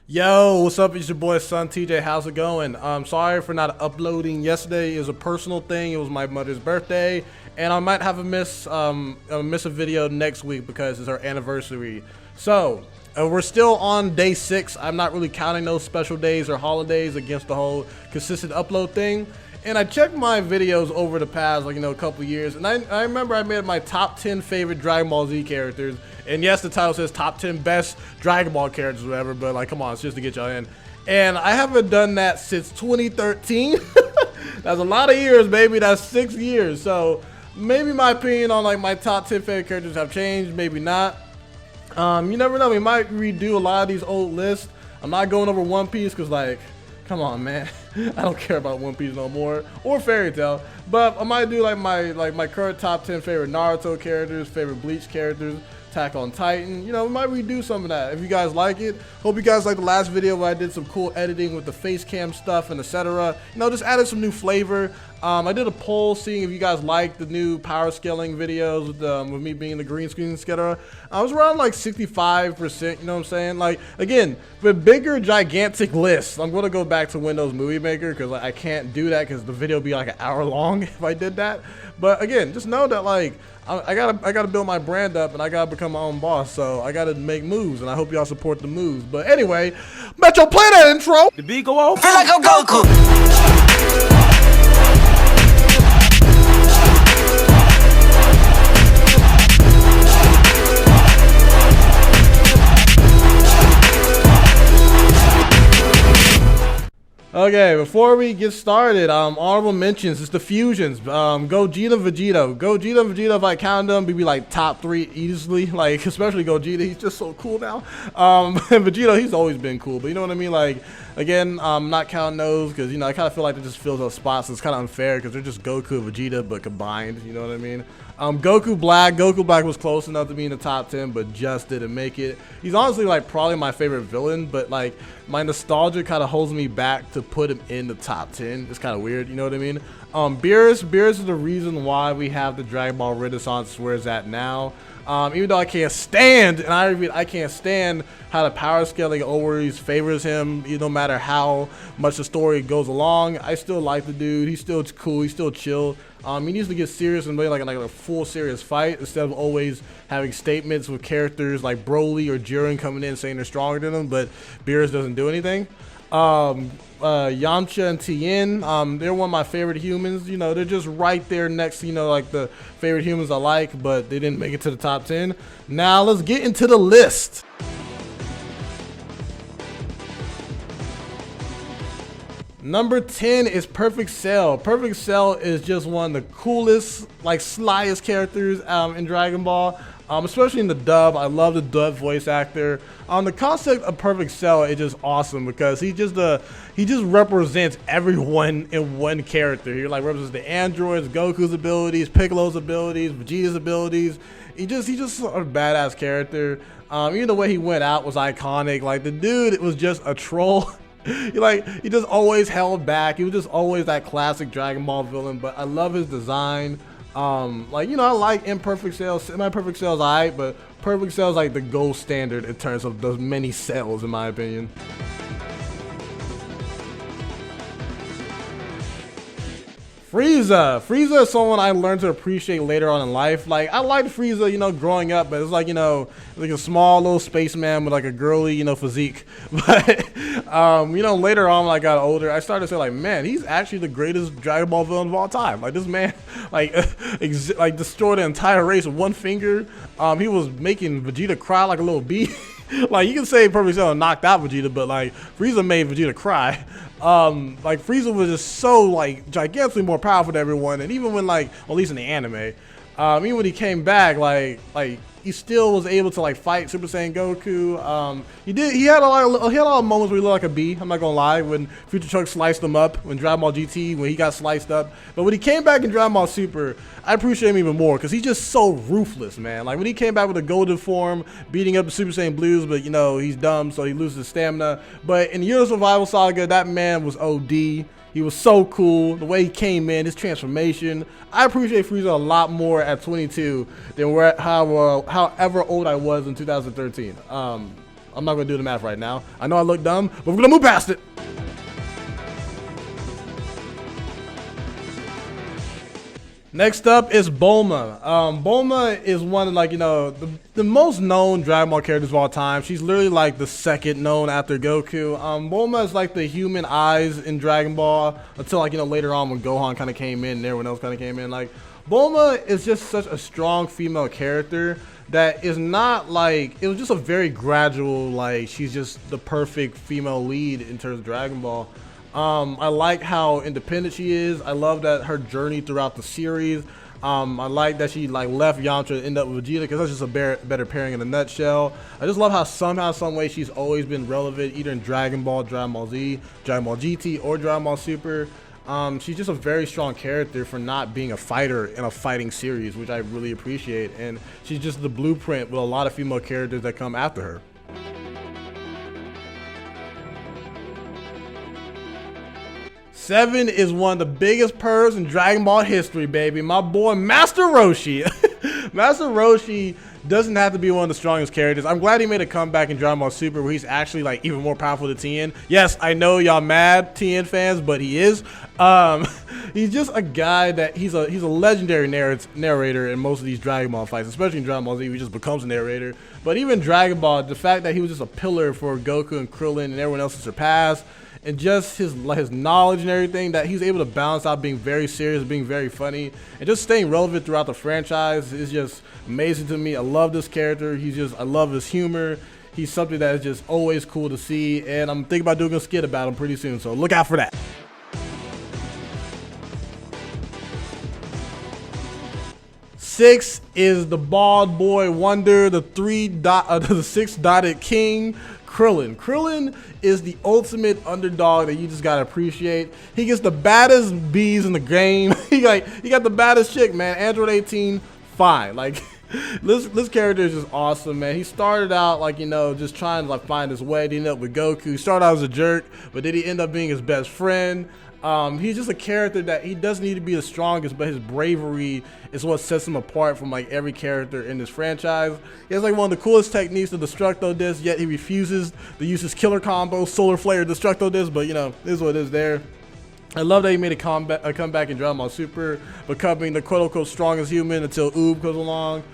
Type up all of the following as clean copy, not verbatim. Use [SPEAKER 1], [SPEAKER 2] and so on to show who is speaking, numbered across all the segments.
[SPEAKER 1] Yo, what's up? It's your boy SonTj. How's it going? Sorry for not uploading yesterday. It was a personal thing. It was my mother's birthday, and I might have miss a video next week because it's our anniversary. So we're still on day 6. I'm not really counting those special days or holidays against the whole consistent upload thing. And I checked my videos over the past, a couple years, and I remember I made my top 10 favorite Dragon Ball Z characters. And yes, the title says top 10 best Dragon Ball characters or whatever, but come on, it's just to get y'all in. And I haven't done that since 2013. That's a lot of years, baby. That's 6 years. So maybe my opinion on my top 10 favorite characters have changed, maybe not. You never know. We might redo a lot of these old lists. I'm not going over One Piece because come on, man. I don't care about One Piece no more, or Fairy Tail. But I might do my current top 10 favorite Naruto characters, favorite Bleach characters, Attack on Titan. We might redo some of that if you guys like it. Hope you guys like the last video where I did some cool editing with the face cam stuff and etc. Just added some new flavor. I did a poll seeing if you guys like the new power scaling videos with me being the green screen, etc. I was around 65%, you know what I'm saying? Again, with bigger gigantic lists, I'm gonna go back to Windows Movie Maker because I can't do that because the video would be an hour long if I did that. But again, just know that I gotta build my brand up and I gotta become my own boss, so I gotta make moves, and I hope y'all support the moves. But anyway, Metro, play that intro. The beat go off.
[SPEAKER 2] Feel like I'm Goku.
[SPEAKER 1] Okay, before we get started, honorable mentions, it's the fusions. Gogeta, Vegeta, if I count them, we'd be top 3 easily, especially Gogeta, he's just so cool now. And Vegeta, he's always been cool, but you know what I mean? Again, not counting those, because, I kind of feel like it just fills up spots. It's kind of unfair, because they're just Goku and Vegeta, but combined, you know what I mean? Goku Black was close enough to be in the top 10, but just didn't make it. He's honestly probably my favorite villain, but my nostalgia kind of holds me back to put him in the top 10. It's kind of weird, you know what I mean? Beerus is the reason why we have the Dragon Ball Renaissance where it's at now. Even though I can't stand, and I repeat, I can't stand how the power scaling always favors him, no matter how much the story goes along. I still like the dude. He's still cool. He's still chill. He needs to get serious and play a full serious fight instead of always having statements with characters like Broly or Jiren coming in saying they're stronger than him, but Beerus doesn't do anything. Yamcha and Tien, they're one of my favorite humans. They're just right there next to, the favorite humans I like, but they didn't make it to the top 10. Now let's get into the list. Number 10 is Perfect Cell. Perfect Cell is just one of the coolest, slyest characters in Dragon Ball. Especially in the dub. I love the dub voice actor. The concept of Perfect Cell is just awesome because he just represents everyone in one character. He represents the androids, Goku's abilities, Piccolo's abilities, Vegeta's abilities. He's just a badass character. Even the way he went out was iconic. The dude was just a troll. He just always held back. He was just always that classic Dragon Ball villain, but I love his design. I like Imperfect Cell. Semi-Perfect Cell's alright, but Perfect Cell's the gold standard in terms of those many cells, in my opinion. Freeza is someone I learned to appreciate later on in life. I liked Freeza, growing up, but it's like a small little spaceman with a girly, physique. But, later on when I got older, I started to say man, he's actually the greatest Dragon Ball villain of all time. This man, destroyed the entire race with one finger. He was making Vegeta cry like a little bee. You can say Perfect Cell knocked out Vegeta, but Frieza made Vegeta cry. Frieza was just so gigantically more powerful than everyone, and even when at least in the anime, even when he came back, he still was able to fight Super Saiyan Goku. He had a lot of moments where he looked like a bee. I'm not gonna lie. When Future Trunks sliced him up, when Dragon Ball GT, when he got sliced up. But when he came back in Dragon Ball Super, I appreciate him even more because he's just so ruthless, man. When he came back with a golden form, beating up the Super Saiyan Blues, but he's dumb, so he loses his stamina. But in the Year of Survival Saga, that man was OD. He was so cool. The way he came in, his transformation. I appreciate Freeza a lot more at 22 than however old I was in 2013. I'm not gonna do the math right now. I know I look dumb, but we're gonna move past it. Next up is Bulma. Bulma is one of, like, you know, the most known Dragon Ball characters of all time. She's literally like the second known after Goku. Bulma is like the human eyes in Dragon Ball until, like, you know, later on when Gohan kind of came in and everyone else kind of came in. Like, Bulma is just such a strong female character that is not like, it was just a very gradual, like, she's just the perfect female lead in terms of Dragon Ball. I like how independent she is. I love that her journey throughout the series. I like that she like left Yamcha to end up with Vegeta, because that's just a better pairing in a nutshell. I just love how somehow, some way, she's always been relevant, either in Dragon Ball, Dragon Ball Z, Dragon Ball GT, or Dragon Ball Super. She's just a very strong character for not being a fighter in a fighting series, which I really appreciate. And she's just the blueprint with a lot of female characters that come after her. Seven is one of the biggest purrs in Dragon Ball history, baby. My boy, Master Roshi. Master Roshi doesn't have to be one of the strongest characters. I'm glad he made a comeback in Dragon Ball Super where he's actually like even more powerful than Tien. Yes, I know y'all mad Tien fans, but he is. He's just a guy that he's a legendary narrator in most of these Dragon Ball fights, especially in Dragon Ball Z. He just becomes a narrator. But even Dragon Ball, the fact that he was just a pillar for Goku and Krillin and everyone else to surpass, and just his knowledge and everything, that he's able to balance out being very serious, being very funny, and just staying relevant throughout the franchise is just amazing to me. I love this character. I love his humor. He's something that is just always cool to see, and I'm thinking about doing a skit about him pretty soon, so look out for that. Six is the bald boy wonder, the six-dotted king, Krillin. Krillin is the ultimate underdog that you just gotta appreciate. He gets the baddest bees in the game. he got the baddest chick, man. Android 18, fine. Like, this character is just awesome, man. He started out like, you know, just trying to like find his way. He ended up with Goku. He started out as a jerk, but then he ended up being his best friend. He's just a character that he doesn't need to be the strongest, but his bravery is what sets him apart from like every character in this franchise. He has like one of the coolest techniques to Destructo Disc, yet he refuses to use his killer combo, Solar Flare, Destructo Disc, but you know, this is what it is there. I love that he made a comeback in Dragon Ball Super, becoming the quote-unquote strongest human until Oob comes along.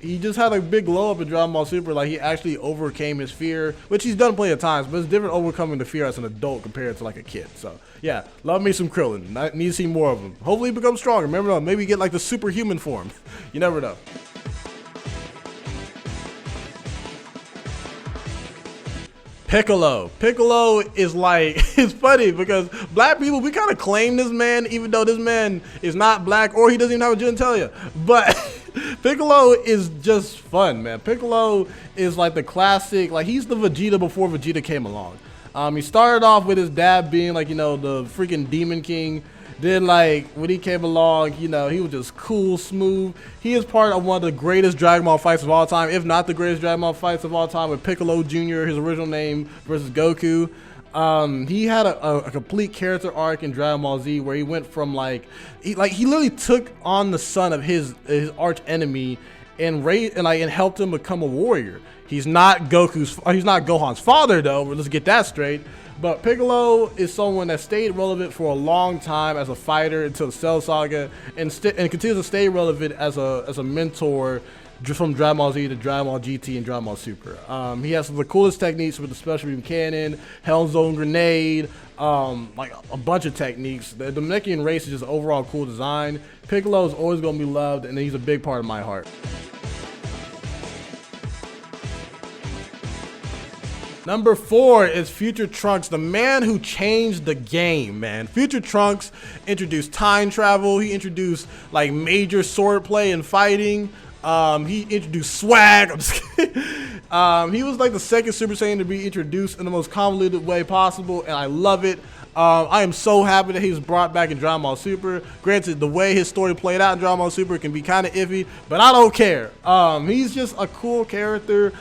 [SPEAKER 1] He just had a big glow up in Dragon Ball Super. Like, he actually overcame his fear, which he's done plenty of times, but it's different overcoming the fear as an adult compared to like a kid. So yeah, love me some Krillin. I need to see more of him. Hopefully he becomes stronger. Remember, maybe get like the superhuman form. You never know. Piccolo. Piccolo is like, it's funny because black people, we kind of claim this man, even though this man is not black or he doesn't even have a genitalia. But Piccolo is just fun, man. Piccolo is like the classic, like he's the Vegeta before Vegeta came along. He started off with his dad being like, you know, the freaking Demon King. Then like when he came along, you know, he was just cool, smooth. He is part of one of the greatest Dragon Ball fights of all time, if not the greatest Dragon Ball fights of all time, with Piccolo Jr., his original name, versus Goku. He had a complete character arc in Dragon Ball Z where he went from like he literally took on the son of his arch enemy and helped him become a warrior. He's not Gohan's father though. Let's get that straight. But Piccolo is someone that stayed relevant for a long time as a fighter until the Cell Saga, and continues to stay relevant as a mentor from Dragon Ball Z to Dragon Ball GT and Dragon Ball Super. He has some of the coolest techniques with the Special Beam Cannon, Helm Zone Grenade, like a bunch of techniques. The Namekian race is just overall cool design. Piccolo is always going to be loved, and he's a big part of my heart. Number 4 is Future Trunks, the man who changed the game, man. Future Trunks introduced time travel. He introduced like major swordplay and fighting. He introduced swag. I'm just kidding. He was like the second Super Saiyan to be introduced in the most convoluted way possible, and I love it. I am so happy that he was brought back in Dragon Ball Super. Granted, the way his story played out in Dragon Ball Super can be kind of iffy, but I don't care. He's just a cool character.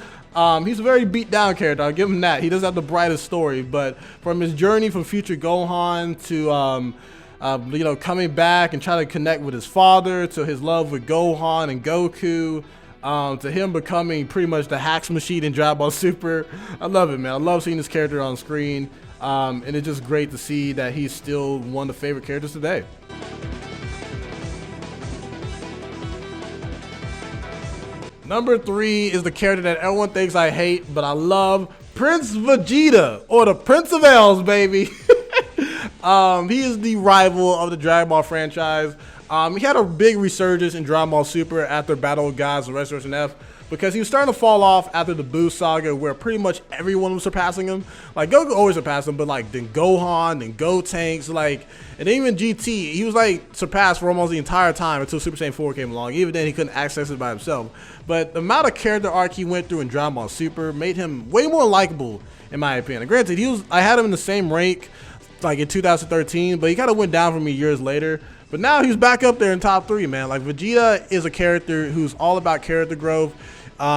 [SPEAKER 1] He's a very beat down character, I'll give him that. He doesn't have the brightest story, but from his journey from future Gohan to you know, coming back and trying to connect with his father, to his love with Gohan and Goku, to him becoming pretty much the hacks machine in Dragon Ball Super. I love it, man. I love seeing this character on screen, and it's just great to see that he's still one of the favorite characters today. Number 3 is the character that everyone thinks I hate, but I love, Prince Vegeta, or the Prince of L's, baby. He is the rival of the Dragon Ball franchise. He had a big resurgence in Dragon Ball Super after Battle of Gods and Restoration F, because he was starting to fall off after the Buu saga, where pretty much everyone was surpassing him. Like, Goku always surpassed him, but like then Gohan, then Gotenks, like, and even GT, he was like surpassed for almost the entire time until Super Saiyan 4 came along. Even then, he couldn't access it by himself. But the amount of character arc he went through in Dragon Ball Super made him way more likable, in my opinion. And granted, I had him in the same rank like in 2013, but he kind of went down for me years later. But now he's back up there in top 3, man. Like, Vegeta is a character who's all about character growth.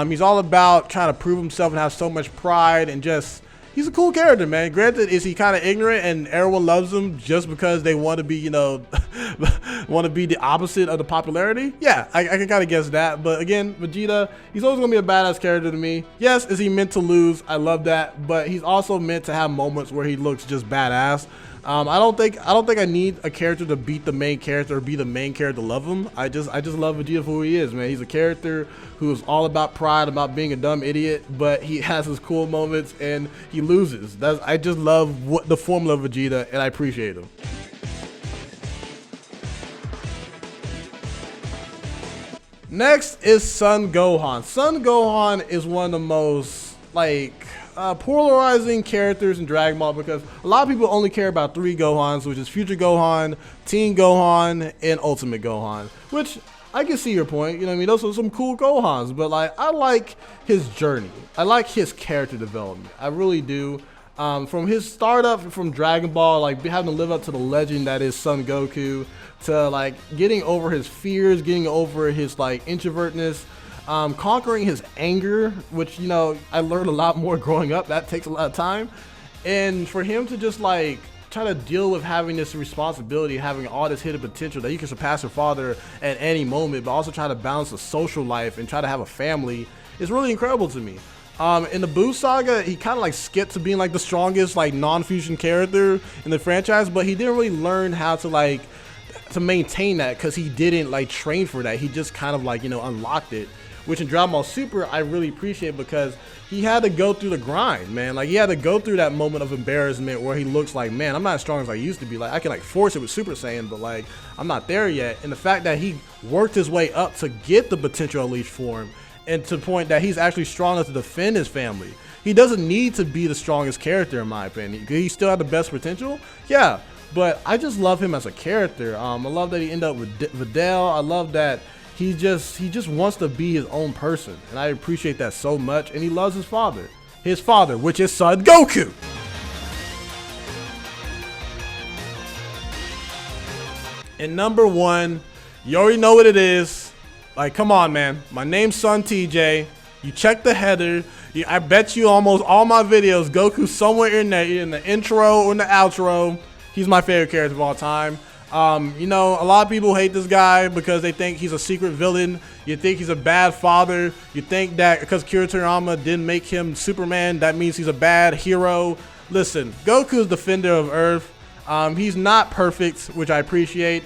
[SPEAKER 1] He's all about trying to prove himself and have so much pride, and just, he's a cool character, man. Granted, is he kind of ignorant and everyone loves him just because they want to be, you know, want to be the opposite of the popularity? Yeah, I can kind of guess that. But again, Vegeta, he's always going to be a badass character to me. Yes, is he meant to lose? I love that. But he's also meant to have moments where he looks just badass. I don't think I need a character to beat the main character or be the main character to love him. I just love Vegeta for who he is, man. He's a character who is all about pride, about being a dumb idiot, but he has his cool moments and he loses. I just love the formula of Vegeta, and I appreciate him. Next is Son Gohan. Son Gohan is one of the most polarizing characters in Dragon Ball, because a lot of people only care about 3 Gohans, which is Future Gohan, Teen Gohan, and Ultimate Gohan, which I can see your point. You know what I mean? Those are some cool Gohans, but like, I like his journey. I like his character development. I really do. From his startup from Dragon Ball, like having to live up to the legend that is Son Goku, to like getting over his fears, getting over his like introvertness, conquering his anger, which, you know, I learned a lot more growing up. That takes a lot of time. And for him to just like try to deal with having this responsibility, having all this hidden potential that you can surpass your father at any moment, but also try to balance a social life and try to have a family, is really incredible to me. In the Buu saga, he kind of like skipped to being like the strongest like non-fusion character in the franchise, but he didn't really learn how to maintain that, because he didn't like train for that. He just kind of like, you know, unlocked it, which in Dragon Ball Super I really appreciate, because he had to go through the grind, man. Like, he had to go through that moment of embarrassment where he looks like, man, I'm not as strong as I used to be. Like, I can like force it with Super Saiyan, but like, I'm not there yet. And the fact that he worked his way up to get the potential unleashed for him, and to the point that he's actually strong enough to defend his family. He doesn't need to be the strongest character, in my opinion. He still had the best potential, yeah. But I just love him as a character. I love that he ended up with Videl. I love that he just wants to be his own person, and I appreciate that so much. And he loves his father, which is Son Goku. And number 1, you already know what it is. Like, come on, man. My name's SonTj. You check the header. I bet you almost all my videos, Goku's somewhere in there, either in the intro or in the outro. He's my favorite character of all time. You know, a lot of people hate this guy because they think he's a secret villain. You think he's a bad father. You think that because Kira Toriyama didn't make him Superman, that means he's a bad hero. Listen, Goku's defender of Earth. He's not perfect, which I appreciate.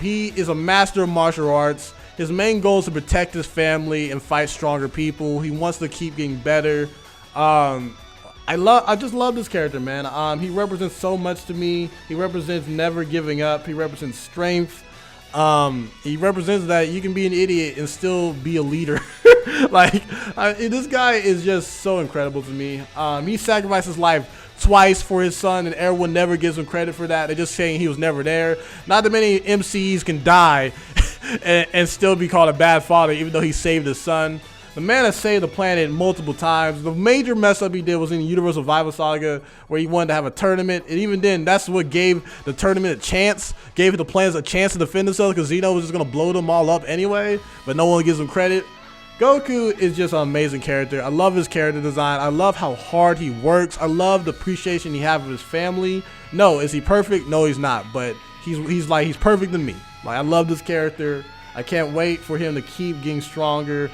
[SPEAKER 1] He is a master of martial arts. His main goal is to protect his family and fight stronger people. He wants to keep getting better. I just love this character, man. He represents so much to me. He represents never giving up. He represents strength. He represents that you can be an idiot and still be a leader. This guy is just so incredible to me. He sacrificed his life twice for his son, and everyone never gives him credit for that. They're just saying he was never there. Not that many MCs can die and still be called a bad father, even though he saved his son. The man has saved the planet multiple times. The major mess up he did was in the Universal Survival Saga, where he wanted to have a tournament, and even then, that's what gave the tournament a chance, gave the plans a chance to defend themselves, because Zeno was just going to blow them all up anyway, but no one gives him credit. Goku is just an amazing character. I love his character design. I love how hard he works. I love the appreciation he has of his family. No, is he perfect? No, he's not, but he's perfect to me. Like, I love this character. I can't wait for him to keep getting stronger.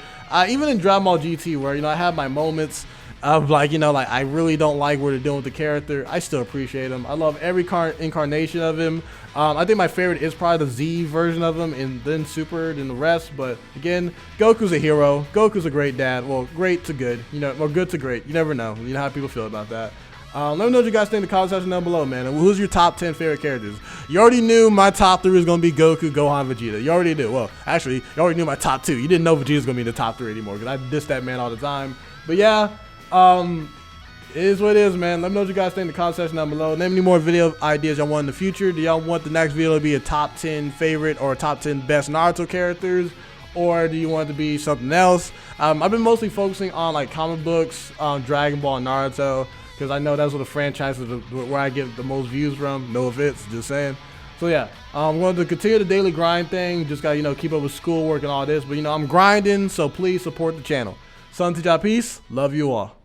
[SPEAKER 1] Even in Dragon Ball GT, where, you know, I have my moments of, like, you know, like, I really don't like what they're doing with the character, I still appreciate him. I love every incarnation of him. I think my favorite is probably the Z version of him, and then Super, then the rest. But again, Goku's a hero. Goku's a great dad. Well, great to good, you know, or good to great. You never know. You know how people feel about that. Let me know what you guys think in the comment section down below, man. And who's your top 10 favorite characters? You already knew my top 3 was going to be Goku, Gohan, Vegeta. You already knew. Well, actually, you already knew my top 2. You didn't know Vegeta's going to be in the top 3 anymore, because I diss that man all the time. But yeah, it is what it is, man. Let me know what you guys think in the comment section down below. Name any more video ideas y'all want in the future. Do y'all want the next video to be a top 10 favorite or top 10 best Naruto characters? Or do you want it to be something else? I've been mostly focusing on, like, comic books, Dragon Ball, and Naruto, because I know that's what the franchises where I get the most views from. No offense, just saying. So yeah, I'm going to continue the daily grind thing. Just got to, you know, keep up with schoolwork and all this. But, you know, I'm grinding, so please support the channel. SonTj, peace. Love you all.